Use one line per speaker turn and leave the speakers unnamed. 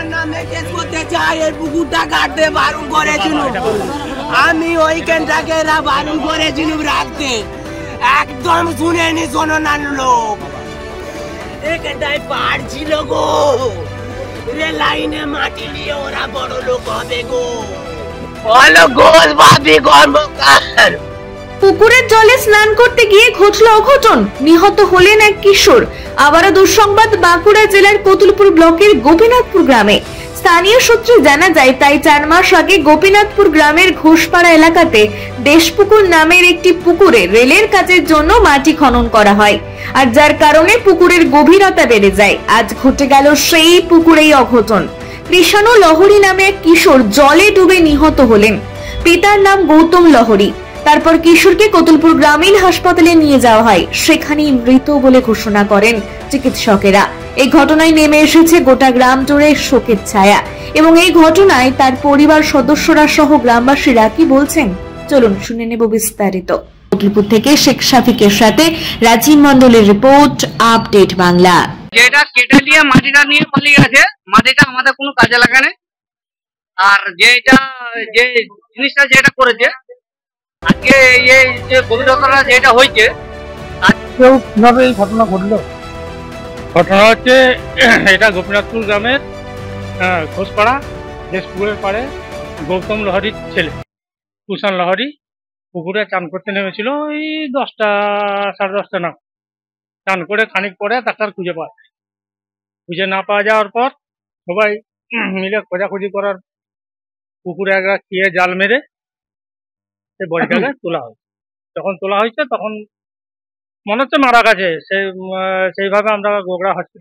আমার নামে কেস করতে চাই, এই পুকুরটা কাটতে বারণ করেছিল। আমি ওইখানটাকে বারণ করেছিল রাখতে, একদম শুনেনি শোনো না লোক। এখানটায় পাড় ছিল গো, রেল লাইনে মাটি নিয়ে ওরা বড় লোক হবে গো। বলো গোল ভাবি কর্মকার।
পুকুরের জলে স্নান করতে গিয়ে ঘটল অঘটন, নিহত হলেন এক কিশোর। আবারও দুঃসংবাদ বাঁকুড়া জেলার কতুলপুর ব্লকের গোপীনাথপুর গ্রামে। স্থানীয় সূত্রে জানা যায়, প্রায় 4 মাস আগে গোপীনাথপুর গ্রামের ঘোষপাড়া এলাকাতে দেশপুকুর নামের একটি পুকুরে রেলের কাজের জন্য মাটি খনন করা হয়, আর যার কারণে পুকুরের গভীরতা বেড়ে যায়। আজ ঘটে গেল সেই পুকুরেই অঘটন। কৃষাণু লহরী নামে এক কিশোর জলে ডুবে নিহত হলেন। পিতার নাম গৌতম লহরী। তারপর কিশোরকে কতুলপুর গ্রামীণ হাসপাতালে নিয়ে যাওয়া হয়, সেখানেই মৃত বলে ঘোষণা করেন চিকিৎসকেরা। এই ঘটনায় নেমে এসেছে গোটা গ্রাম জুড়ে শোকের ছায়া, এবং এই ঘটনায় তার পরিবার সদস্যরা সহ গ্রামবাসীরা কি বলছেন চলুন শুনে নেব বিস্তারিত। কতুলপুর থেকে শেখ শাফিকের সাথে রাজীব মন্ডলের রিপোর্ট, আপডেট বাংলা।
যেটা কেটে দিয়ে মাটিটা নিয়ে পালিয়ে গেছে, মাটিটা আমাদের কোনো কাজে লাগে না। আর যে জিনিসটা যেটা করেছে আজকে, এই যে গভীরতাটা যেটা হয়েছে,
আজকেও কিভাবে এই ঘটনা ঘটলো? ঘটনা হচ্ছে এটা গোপীনাথপুর গ্রামের ঘোষপাড়া দেশপুরের পাড়ে গৌতম লহরীর ছেলে কুষাণ লহরী পুকুরে চান করতে নেমেছিল। ওই 10টা সাড়ে 10টা না, চান করে খানিক পরে তাকে আর খুঁজে না পাওয়া যাওয়ার পর সবাই মিলে খোঁজাখুঁজি করার পুকুরে একবার খেয়ে জাল মেরে সে বডিটাকে তোলা হয়। যখন তোলা হয়েছে তখন মনে হচ্ছে মারা গেছে। সেইভাবে আমরা গোগড়া হসপিটাল